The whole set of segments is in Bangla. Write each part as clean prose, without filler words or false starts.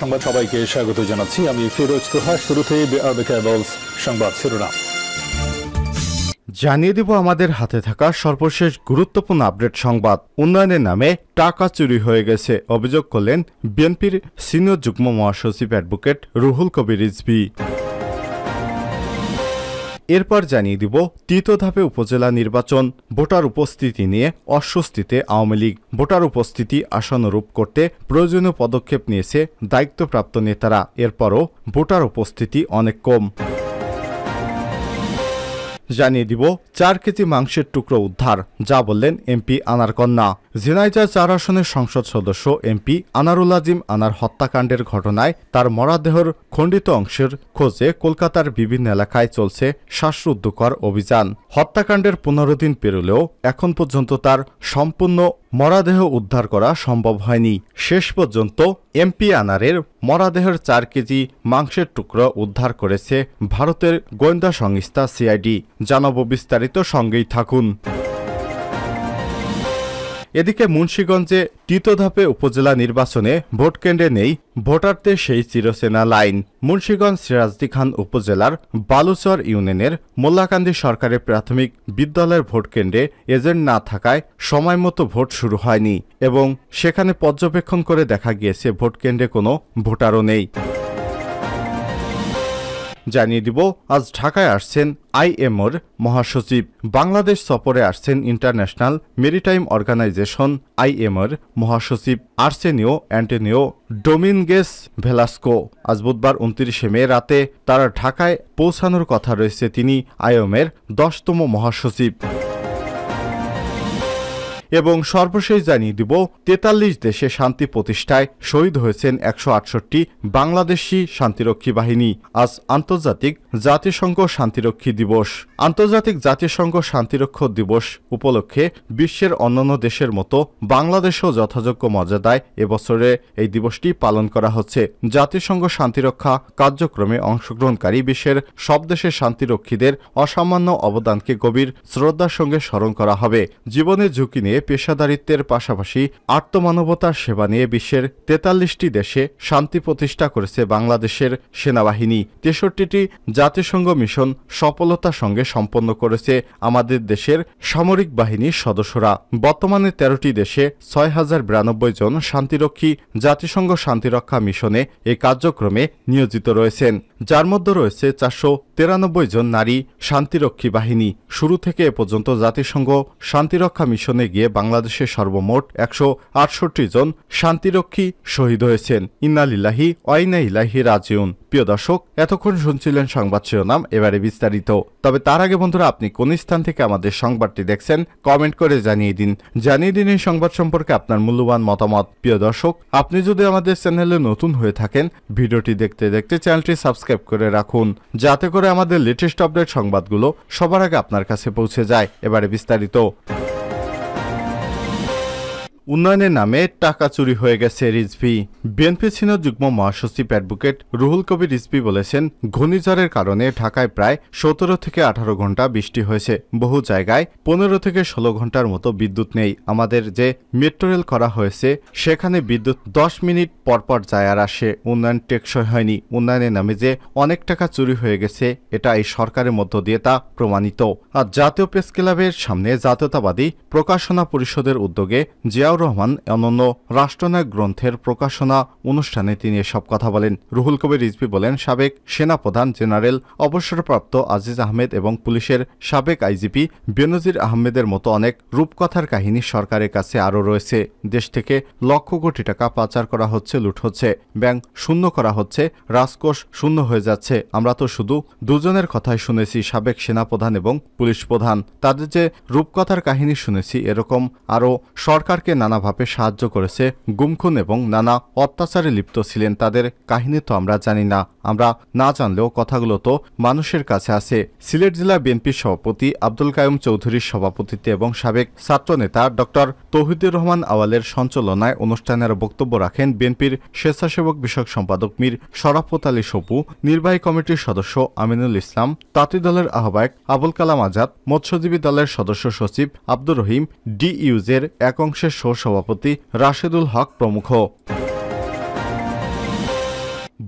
সংবাদ সবাইকে স্বাগত জানাচ্ছি। আমি ফিরোজ তোহা। শুরুতে সংবাদ শিরোনাম জানিয়ে দিব আমাদের হাতে থাকা সর্বশেষ গুরুত্বপূর্ণ আপডেট সংবাদ। উন্নয়নের নামে টাকা চুরি হয়ে গেছে অভিযোগ করলেন বিএনপির সিনিয়র যুগ্ম মহাসচিব অ্যাডভোকেট রুহুল কবির রিজভী। এরপর জানিয়ে দিব তৃতীয় ধাপে উপজেলা নির্বাচন, ভোটার উপস্থিতি নিয়ে অস্বস্তিতে আওয়ামী লীগ। ভোটার উপস্থিতি আশানুরূপ করতে প্রয়োজনীয় পদক্ষেপ নিয়েছে দায়িত্বপ্রাপ্ত নেতারা, এরপরও ভোটার উপস্থিতি অনেক কম। জানিয়ে দিব 4 কেজি মাংসের টুকরো উদ্ধার, যা বললেন এমপি আনার কন্যা। ঝিনাইদহ 4 আসনের সংসদ সদস্য এমপি আনারুল আজিম আনার হত্যাকাণ্ডের ঘটনায় তার মরদেহের খণ্ডিত অংশের খোঁজে কলকাতার বিভিন্ন এলাকায় চলছে শ্বাসরুদ্ধকর অভিযান। হত্যাকাণ্ডের 15 দিন পেরোলেও এখন পর্যন্ত তার সম্পূর্ণ মরদেহ উদ্ধার করা সম্ভব হয়নি। শেষ পর্যন্ত এমপি আনারের মরদেহের 4 কেজি মাংসের টুকরো উদ্ধার করেছে ভারতের গোয়েন্দা সংস্থা সিআইডি। জানাবো বিস্তারিত, সঙ্গেই থাকুন। এদিকে মুন্সিগঞ্জে তৃতীয় ধাপে উপজেলা নির্বাচনে ভোটকেন্দ্রে নেই ভোটারদের সেই চিরচেনা লাইন। মুন্সিগঞ্জ সিরাজদি খান উপজেলার বালুচর ইউনিয়নের মোল্লাকান্দি সরকারি প্রাথমিক বিদ্যালয়ের ভোটকেন্দ্রে এজেন্ট না থাকায় সময়মতো ভোট শুরু হয়নি এবং সেখানে পর্যবেক্ষণ করে দেখা গিয়েছে ভোটকেন্দ্রে কোনো ভোটারও নেই। জানিয়ে দিব আজ ঢাকায় আসছেন আইএমওর মহাসচিব। বাংলাদেশ সফরে আসছেন ইন্টারন্যাশনাল মেরিটাইম অর্গানাইজেশন আইএমওর মহাসচিব আর্সেনিও অ্যান্টোনিও ডোমিনগেস ভেলাস্কো। আজ বুধবার 29 মে রাতে তারা ঢাকায় পৌঁছানোর কথা রয়েছে। তিনি আইএমওর 10তম মহাসচিব। এবং সর্বশেষ জানিয়ে দিব 43 দেশে শান্তি প্রতিষ্ঠায় শহীদ হয়েছেন 168 বাংলাদেশি শান্তিরক্ষী বাহিনী। আজ আন্তর্জাতিক জাতিসংঘ শান্তিরক্ষী দিবস। আন্তর্জাতিক জাতিসংঘ শান্তিরক্ষক দিবস উপলক্ষে বিশ্বের অন্যান্য দেশের মতো বাংলাদেশেও যথাযোগ্য মর্যাদায় এবছরে এই দিবসটি পালন করা হচ্ছে। জাতিসংঘ শান্তিরক্ষা কার্যক্রমে অংশগ্রহণকারী বিশ্বের সব দেশের শান্তিরক্ষীদের অসামান্য অবদানকে গভীর শ্রদ্ধার সঙ্গে স্মরণ করা হবে। জীবনের ঝুঁকি নিয়ে পেশাদারিত্বের পাশাপাশি আত্মমানবতার সেবা নিয়ে বিশ্বের 43টি দেশে শান্তি প্রতিষ্ঠা করেছে বাংলাদেশের সেনাবাহিনী। 63টি জাতিসংঘ মিশন সফলতার সঙ্গে সম্পন্ন করেছে আমাদের দেশের সামরিক বাহিনীর সদস্যরা। বর্তমানে 13টি দেশে 6092 জন শান্তিরক্ষী জাতিসংঘ শান্তিরক্ষা মিশনে এই কার্যক্রমে নিয়োজিত রয়েছেন, যার মধ্যে রয়েছে 493 জন নারী শান্তিরক্ষী বাহিনী। শুরু থেকে এ পর্যন্ত জাতিসংঘ শান্তিরক্ষা মিশনে গিয়ে বাংলাদেশের সর্বমোট 168 জন শান্তিরক্ষী শহীদ হয়েছেন। ইন্না লিল্লাহি ওয়া ইন্না ইলাইহি রাজিউন। প্রিয় দর্শক, এতক্ষণ শুনছিলেন সংবাদ শিরোনাম, এবারে বিস্তারিত। তবে তার আগে বন্ধুরা, আপনি কোন স্থান থেকে আমাদের সংবাদটি দেখছেন কমেন্ট করে জানিয়ে দিন। এই সংবাদ সম্পর্কে আপনার মূল্যবান মতামত। প্রিয় দর্শক, আপনি যদি আমাদের চ্যানেলে নতুন হয়ে থাকেন, ভিডিওটি দেখতে দেখতে চ্যানেলটি সাবস্ক্রাইব করে রাখুন, যাতে করে আমাদের লেটেস্ট আপডেট সংবাদগুলো সবার আগে আপনার কাছে পৌঁছে যায়। এবারে বিস্তারিত। উন্নয়নের নামে টাকা চুরি হয়ে গেছে রিজভী। বিএনপি সিনিয়র যুগ্ম মহাসচিব অ্যাডভোকেট রুহুল কবির রিজভী বলেছেন, ঘূর্ণিঝড়ের কারণে ঢাকায় প্রায় 17 থেকে 18 ঘন্টা বৃষ্টি হয়েছে। বহু জায়গায় 15 থেকে 16 ঘন্টার মতো বিদ্যুৎ নেই। আমাদের যে মেট্রো রেল করা হয়েছে সেখানে বিদ্যুৎ 10 মিনিট পরপর যায় আর আসে। উন্নয়ন টেকসই হয়নি। উন্নয়নের নামে যে অনেক টাকা চুরি হয়ে গেছে, এটা এই সরকারের মধ্য দিয়ে তা প্রমাণিত। আর জাতীয় প্রেস ক্লাবের সামনে জাতীয়তাবাদী প্রকাশনা পরিষদের উদ্যোগে জিয়াউর রহমান অনন্য রাষ্ট্রনায়ক গ্রন্থের প্রকাশনা অনুষ্ঠানে তিনি এসব কথা বলেন। রুহুল কবির রিজভী বলেন, সাবেক সেনাপ্রধান জেনারেল অবসরপ্রাপ্ত আজিজ আহমেদ এবং পুলিশের সাবেক আইজিপি বেনজির আহমেদের মতো অনেক রূপকথার কাহিনী সরকারের কাছে আরও রয়েছে। দেশ থেকে লক্ষ কোটি টাকা পাচার করা হচ্ছে, লুট হচ্ছে, ব্যাংক শূন্য করা হচ্ছে, রাজকোষ শূন্য হয়ে যাচ্ছে। আমরা তো শুধু দুজনের কথাই শুনেছি, সাবেক সেনাপ্রধান এবং পুলিশ প্রধান। তাদের যে রূপকথার কাহিনী শুনেছি, এরকম আরও সরকারকে নানাভাবে সাহায্য করেছে, গুমখুন এবং নানা অত্যাচারে লিপ্ত ছিলেন। তাদের কাহিনী তো আমরা জানি না। আমরা না জানলেও কথাগুলো তো মানুষের কাছে আছে। সিলেট জেলা বিএনপির সভাপতি আব্দুল কাইয়ুম চৌধুরীর সভাপতিত্বে এবং সাবেক ছাত্রনেতা ডক্টর তৌহিদুর রহমান আওয়ালের সঞ্চালনায় অনুষ্ঠানের বক্তব্য রাখেন বিএনপির স্বেচ্ছাসেবক বিষয়ক সম্পাদক মীর শরাফত আলী সপু, নির্বাহী কমিটির সদস্য আমিনুল ইসলাম, তাঁতি দলের আহ্বায়ক আবুল কালাম আজাদ, মৎস্যজীবী দলের সদস্য সচিব আব্দুর রহিম, ডিইউজের এক অংশের সহ সভাপতি রাশেদুল হক প্রমুখ।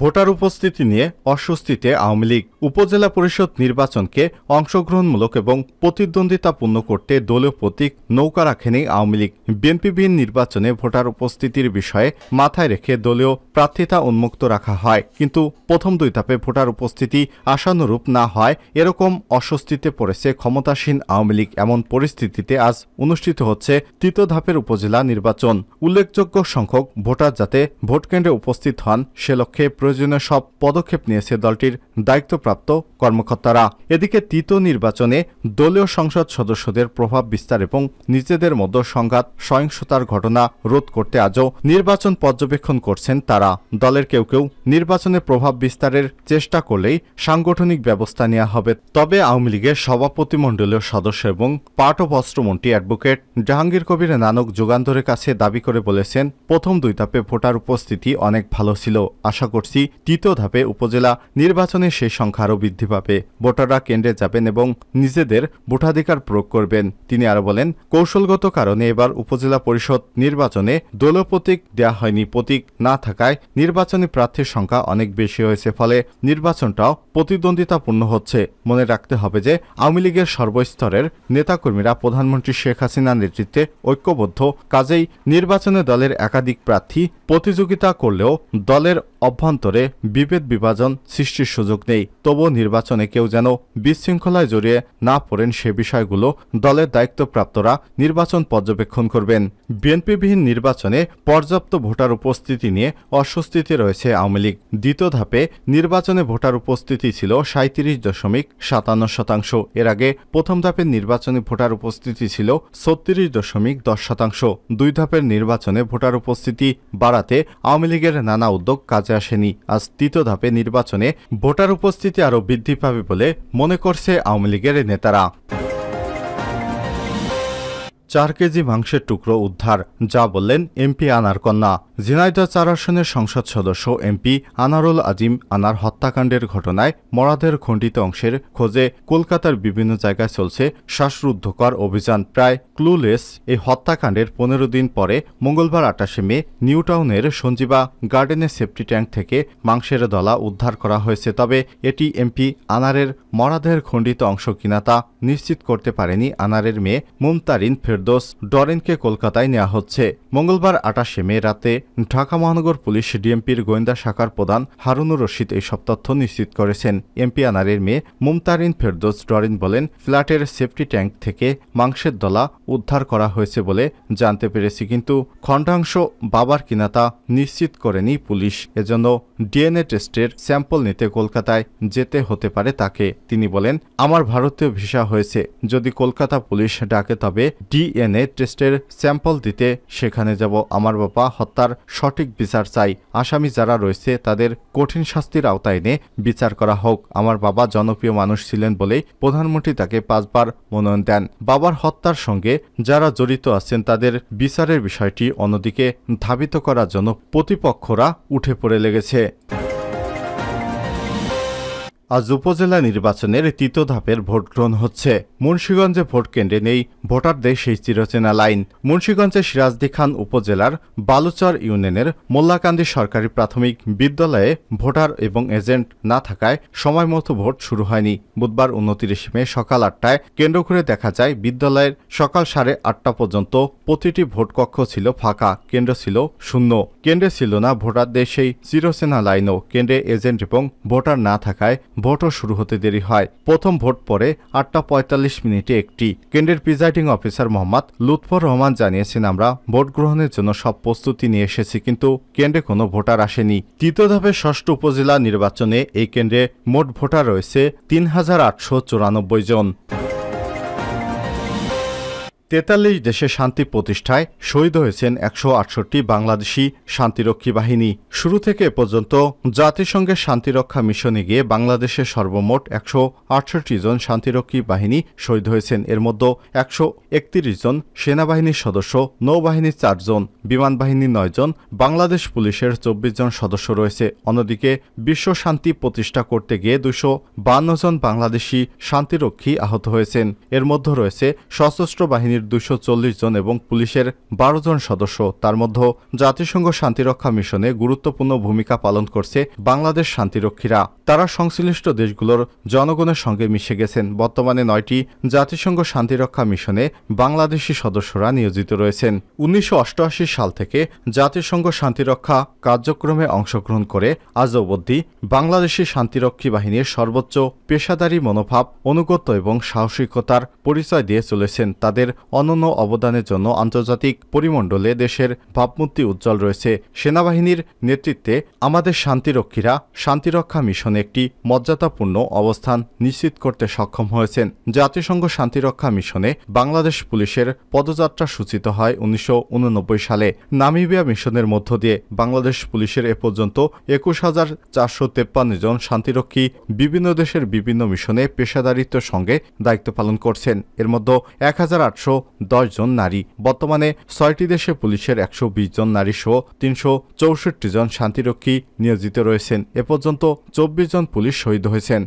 ভোটার উপস্থিতি নিয়ে অস্বস্তিতে আওয়ামী লীগ। উপজেলা পরিষদ নির্বাচনকে অংশগ্রহণমূলক এবং প্রতিদ্বন্দ্বিতাপূর্ণ করতে দলীয় প্রতীক নৌকা রাখেনি আওয়ামী লীগ। বিএনপিবিহীন নির্বাচনে ভোটার উপস্থিতির বিষয়ে মাথায় রেখে দলীয় প্রার্থিতা উন্মুক্ত রাখা হয়, কিন্তু প্রথম দুই ধাপে ভোটার উপস্থিতি আশানুরূপ না হয় এরকম অস্বস্তিতে পড়েছে ক্ষমতাসীন আওয়ামী লীগ। এমন পরিস্থিতিতে আজ অনুষ্ঠিত হচ্ছে তৃতীয় ধাপের উপজেলা নির্বাচন। উল্লেখযোগ্য সংখ্যক ভোটার যাতে ভোটকেন্দ্রে উপস্থিত হন সে লক্ষ্যে প্রয়োজনীয় সব পদক্ষেপ নিয়েছে দলটির দায়িত্বপ্রাপ্ত কর্মকর্তারা। এদিকে তৃতীয় নির্বাচনে দলীয় সংসদ সদস্যদের প্রভাব বিস্তার এবং নিজেদের মধ্যে সংঘাত সহিংসতার ঘটনা রোধ করতে আজও নির্বাচন পর্যবেক্ষণ করছেন তারা। দলের কেউ কেউ নির্বাচনে প্রভাব বিস্তারের চেষ্টা করলেই সাংগঠনিক ব্যবস্থা নেওয়া হবে। তবে আওয়ামী লীগের সভাপতিমণ্ডলীয় সদস্য এবং পাট ও বস্ত্রমন্ত্রী অ্যাডভোকেট জাহাঙ্গীর কবির নানক যুগান্তরের কাছে দাবি করে বলেছেন, প্রথম দুই ধাপে ভোটার উপস্থিতি অনেক ভালো ছিল। আশা করছি তৃতীয় ধাপে উপজেলা নির্বাচনে সেই সংখ্যা আরও বৃদ্ধি পাবে। ভোটাররা কেন্দ্রে যাবেন এবং নিজেদের ভোটাধিকার প্রয়োগ করবেন। তিনি আরও বলেন, কৌশলগত কারণে এবার উপজেলা পরিষদ নির্বাচনে দলীয় প্রতীক দেওয়া হয়নি। প্রতীক না থাকায় নির্বাচনী প্রার্থীর সংখ্যা অনেক বেশি হয়েছে, ফলে নির্বাচনটাও প্রতিদ্বন্দ্বিতাপূর্ণ হচ্ছে। মনে রাখতে হবে যে আওয়ামী লীগের সর্বস্তরের নেতাকর্মীরা প্রধানমন্ত্রী শেখ হাসিনার নেতৃত্বে ঐক্যবদ্ধ, কাজেই নির্বাচনে দলের একাধিক প্রার্থী প্রতিযোগিতা করলেও দলের অভ্যন্তরে বিভেদ বিভাজন সৃষ্টির সুযোগ নেই। তবুও নির্বাচনে কেউ যেন বিশৃঙ্খলায় জড়িয়ে না পড়েন সে বিষয়গুলো দলের দায়িত্বপ্রাপ্তরা নির্বাচন পর্যবেক্ষণ করবেন। বিএনপিবিহীন নির্বাচনে পর্যাপ্ত ভোটার উপস্থিতি নিয়ে অস্বস্তিতে রয়েছে আওয়ামী লীগ। দ্বিতীয় ধাপে নির্বাচনে ভোটার উপস্থিতি ছিল 37.57%। এর আগে প্রথম ধাপের নির্বাচনে ভোটার উপস্থিতি ছিল 36.10%। দুই ধাপের নির্বাচনে ভোটার উপস্থিতি বাড়াতে আওয়ামী লীগের নানা উদ্যোগ কাজে আসেনি। আজ তৃতীয় ধাপে নির্বাচনে ভোটার উপস্থিতি আরও বৃদ্ধি পাবে বলে মনে করছে আওয়ামী লীগের নেতারা। 4 কেজি মাংসের টুকরো উদ্ধার, যা বললেন এমপি আনার কন্যা। ঝিনাইদহ 4 আসনের সংসদ সদস্য এমপি আনারুল আজিম আনার হত্যাকাণ্ডের ঘটনায় মরদেহের খণ্ডিত অংশের খোঁজে কলকাতার বিভিন্ন জায়গায় চলছে শ্বাসরুদ্ধকর অভিযান। প্রায় ক্লুলেস এই হত্যাকাণ্ডের 15 দিন পরে মঙ্গলবার 28 মে নিউটাউনের সঞ্জীবা গার্ডেনের সেফটি ট্যাঙ্ক থেকে মাংসের দলা উদ্ধার করা হয়েছে। তবে এটি এমপি আনারের মরদেহের খণ্ডিত অংশ কিনা তা নিশ্চিত করতে পারেনি আনারের মেয়ে মুমতারিন ফেরদৌস ডরেনকে কলকাতায় নেওয়া হচ্ছে। মঙ্গলবার 28 মে রাতে ঢাকা মহানগর পুলিশ ডিএমপির গোয়েন্দা শাখার প্রধান হারুনুর রশিদ এইসব তথ্য নিশ্চিত করেছেন। এমপি আনারের মেয়ে মুমতারিন ফেরদৌস ডরেন বলেন, ফ্ল্যাটের সেফটি ট্যাঙ্ক থেকে মাংসের দলা উদ্ধার করা হয়েছে বলে জানতে পেরেছি, কিন্তু খণ্ডাংশ বাবার কিনা তা নিশ্চিত করেনি পুলিশ। এজন্য ডিএনএ টেস্টের স্যাম্পল নিতে কলকাতায় যেতে হতে পারে তাকে। তিনি বলেন, আমার ভারতীয় ভিসা হয়েছে, যদি কলকাতা পুলিশ ডাকে তবে ডিএনএ টেস্টের স্যাম্পল দিতে সেখানে যাব। আমার বাবা হত্যার সঠিক বিচার চাই। আসামি যারা রয়েছে তাদের কঠিন শাস্তির আওতায় এনে বিচার করা হোক। আমার বাবা জনপ্রিয় মানুষ ছিলেন বলেই প্রধানমন্ত্রী তাকে 5 বার মনোনয়ন দেন। বাবার হত্যার সঙ্গে যারা জড়িত আছেন তাদের বিচারের বিষয়টি অন্যদিকে ধাবিত করার জন্য প্রতিপক্ষরা উঠে পড়ে লেগেছে। আজ উপজেলা নির্বাচনের তৃতীয় ধাপের ভোট গ্রহণ হচ্ছে। মুন্সিগঞ্জে ভোট কেন্দ্রে নেই ভোটারদের সেই চিরচেনা লাইন। মুন্সিগঞ্জের সিরাজদি খান উপজেলার বালুচর ইউনিয়নের মোল্লাকান্দি সরকারি প্রাথমিক বিদ্যালয়ে ভোটার এবং এজেন্ট না থাকায় সময় মতো ভোট শুরু হয়নি। বুধবার 29 মে সকাল 8টায় কেন্দ্র করে দেখা যায় বিদ্যালয়ের সকাল 8:30 পর্যন্ত প্রতিটি ভোট কক্ষ ছিল ফাঁকা, কেন্দ্র ছিল শূন্য। কেন্দ্রে ছিল না ভোটারদের সেই চিরচেনা লাইনও। কেন্দ্রে এজেন্ট এবং ভোটার না থাকায় ভোটও শুরু হতে দেরি হয়। প্রথম ভোট পরে 8:45 একটি। কেন্দ্রের প্রিজাইডিং অফিসার মোহাম্মদ লুৎফর রহমান জানিয়েছেন, আমরা ভোট গ্রহণের জন্য সব প্রস্তুতি নিয়ে এসেছি, কিন্তু কেন্দ্রে কোনো ভোটার আসেনি। তৃতীয় ধাপের 6ষ্ঠ উপজেলা নির্বাচনে এই কেন্দ্রে মোট ভোটার রয়েছে 3894 জন। 43 দেশে শান্তি প্রতিষ্ঠায় শহীদ হয়েছেন 168 বাংলাদেশি শান্তিরক্ষী বাহিনী। শুরু থেকে এ পর্যন্ত জাতিসংঘের শান্তিরক্ষা মিশনে গিয়ে বাংলাদেশের সর্বমোট 168 জন শান্তিরক্ষী বাহিনী শহীদ হয়েছেন। এর মধ্যে 131 জন সেনাবাহিনীর সদস্য, নৌবাহিনীর 4 জন, বিমান বাহিনীর 9 জন, বাংলাদেশ পুলিশের 24 জন সদস্য রয়েছে। অন্যদিকে বিশ্ব শান্তি প্রতিষ্ঠা করতে গিয়ে 252 জন বাংলাদেশি শান্তিরক্ষী আহত হয়েছেন। এর মধ্যে রয়েছে সশস্ত্র বাহিনীর সেনাবাহিনীর 240 জন এবং পুলিশের 12 জন সদস্য। তার মধ্যে জাতিসংঘ শান্তিরক্ষা মিশনে গুরুত্বপূর্ণ ভূমিকা পালন করছে বাংলাদেশ শান্তিরক্ষীরা। তারা সংশ্লিষ্ট দেশগুলোর জনগণের সঙ্গে মিশে গেছেন। বর্তমানে 9টি জাতিসংঘ শান্তিরক্ষা মিশনে বাংলাদেশি সদস্যরা নিয়োজিত রয়েছেন। 1988 সাল থেকে জাতিসংঘ শান্তিরক্ষা কার্যক্রমে অংশগ্রহণ করে আজ অবধি বাংলাদেশি শান্তিরক্ষী বাহিনীর সর্বোচ্চ পেশাদারী মনোভাব, অনুগত্য এবং সাহসিকতার পরিচয় দিয়ে চলেছেন। তাদের অনন্য অবদানের জন্য আন্তর্জাতিক পরিমণ্ডলে দেশের ভাবমূর্তি উজ্জ্বল রয়েছে। সেনাবাহিনীর নেতৃত্বে আমাদের শান্তিরক্ষীরা শান্তিরক্ষা মিশনে একটি মর্যাদাপূর্ণ অবস্থান নিশ্চিত করতে সক্ষম হয়েছেন। জাতিসংঘ শান্তিরক্ষা মিশনে বাংলাদেশ পুলিশের পদযাত্রা সূচিত হয় 1989 সালে। নামিবিয়া মিশনের মধ্য দিয়ে বাংলাদেশ পুলিশের এ পর্যন্ত 21,453 জন শান্তিরক্ষী বিভিন্ন দেশের বিভিন্ন মিশনে পেশাদারিত্বের সঙ্গে দায়িত্ব পালন করছেন। এর মধ্যে 1,810 জন নারী। বর্তমানে 6টি দেশে পুলিশের 120 জন নারী সহ 364 জন শান্তিরক্ষী নিয়োজিত রয়েছেন। এ পর্যন্ত 24 জন পুলিশ শহীদ হয়েছেন।